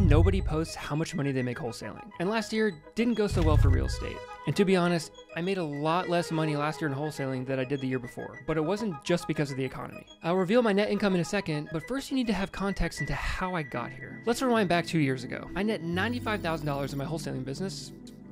nobody posts how much money they make wholesaling. And last year didn't go so well for real estate. And to be honest, I made a lot less money last year in wholesaling than I did the year before, but it wasn't just because of the economy. I'll reveal my net income in a second, but first you need to have context into how I got here. Let's rewind back 2 years ago. I net $95,000 in my wholesaling business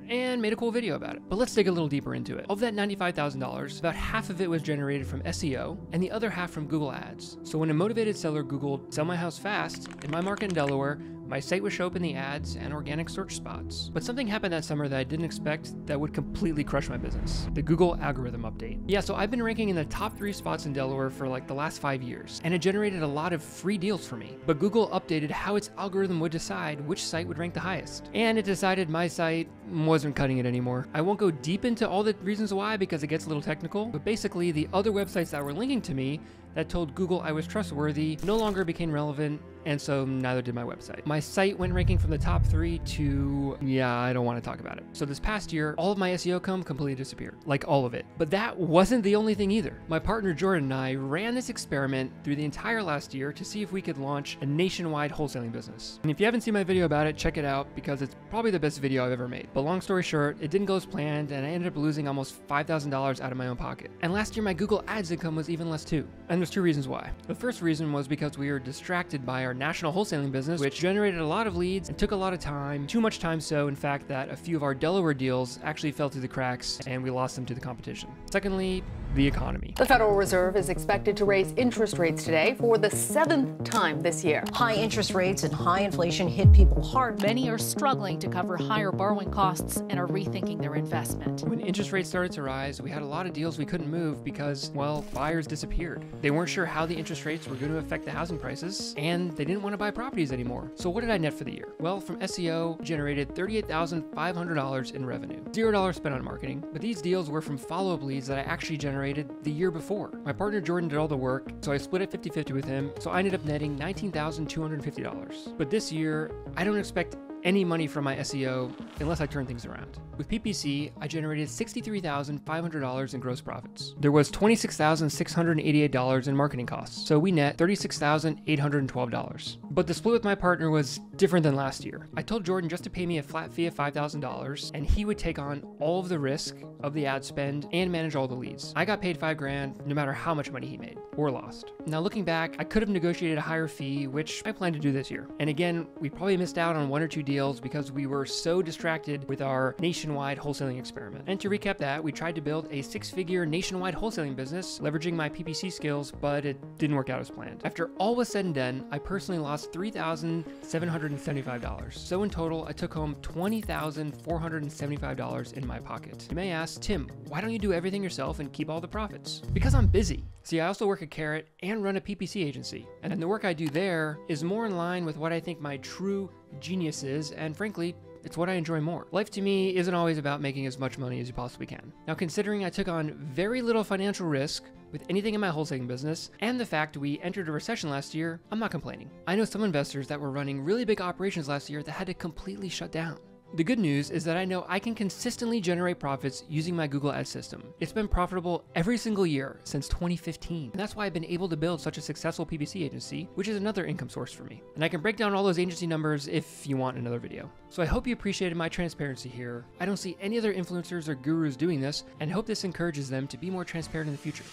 and made a cool video about it. But let's dig a little deeper into it. Of that $95,000, about half of it was generated from SEO and the other half from Google Ads. So when a motivated seller Googled "sell my house fast" in my market in Delaware, my site would show up in the ads and organic search spots. But something happened that summer that I didn't expect that would completely crush my business. The Google algorithm update. Yeah, so I've been ranking in the top 3 spots in Delaware for like the last 5 years, and it generated a lot of free deals for me. But Google updated how its algorithm would decide which site would rank the highest. And it decided my site wasn't cutting it anymore. I won't go deep into all the reasons why because it gets a little technical, but basically the other websites that were linking to me that told Google I was trustworthy no longer became relevant, and so neither did my website. My site went ranking from the top 3 to, yeah, I don't want to talk about it. So this past year, all of my SEO income completely disappeared, like all of it. But that wasn't the only thing either. My partner Jordan and I ran this experiment through the entire last year to see if we could launch a nationwide wholesaling business. And if you haven't seen my video about it, check it out because it's probably the best video I've ever made. But long story short, it didn't go as planned and I ended up losing almost $5,000 out of my own pocket. And last year, my Google Ads income was even less too. And there's 2 reasons why. The first reason was because we were distracted by our national wholesaling business, which generated a lot of leads and took a lot of time, too much time so, in fact, that a few of our Delaware deals actually fell through the cracks and we lost them to the competition. Secondly, the economy. The Federal Reserve is expected to raise interest rates today for the 7th time this year. High interest rates and high inflation hit people hard. Many are struggling to cover higher borrowing costs and are rethinking their investment. When interest rates started to rise, we had a lot of deals we couldn't move because, well, buyers disappeared. They weren't sure how the interest rates were going to affect the housing prices, and they didn't want to buy properties anymore. So what did I net for the year? Well, from SEO, generated $38,500 in revenue. $0 spent on marketing, but these deals were from follow-up leads that I actually generated the year before. My partner Jordan did all the work, so I split it 50-50 with him, so I ended up netting $19,250. But this year, I don't expect any money from my SEO unless I turn things around. With PPC, I generated $63,500 in gross profits. There was $26,688 in marketing costs, so we net $36,812. But the split with my partner was different than last year. I told Jordan just to pay me a flat fee of $5,000 and he would take on all of the risk of the ad spend and manage all the leads. I got paid $5,000 no matter how much money he made or lost. Now looking back, I could have negotiated a higher fee, which I plan to do this year. And again, we probably missed out on 1 or 2 deals because we were so distracted with our nationwide wholesaling experiment. And to recap that, we tried to build a 6-figure nationwide wholesaling business, leveraging my PPC skills, but it didn't work out as planned. After all was said and done, I personally lost $3,775. So in total, I took home $20,475 in my pocket. You may ask, Tim, why don't you do everything yourself and keep all the profits? Because I'm busy. See, I also work at Carrot and run a PPC agency. And then the work I do there is more in line with what I think my true genius is, and frankly, it's what I enjoy more. Life to me isn't always about making as much money as you possibly can. Now, considering I took on very little financial risk with anything in my wholesaling business, and the fact we entered a recession last year, I'm not complaining. I know some investors that were running really big operations last year that had to completely shut down. The good news is that I know I can consistently generate profits using my Google Ads system. It's been profitable every single year since 2015. And that's why I've been able to build such a successful PPC agency, which is another income source for me. And I can break down all those agency numbers if you want another video. So I hope you appreciated my transparency here. I don't see any other influencers or gurus doing this, and hope this encourages them to be more transparent in the future.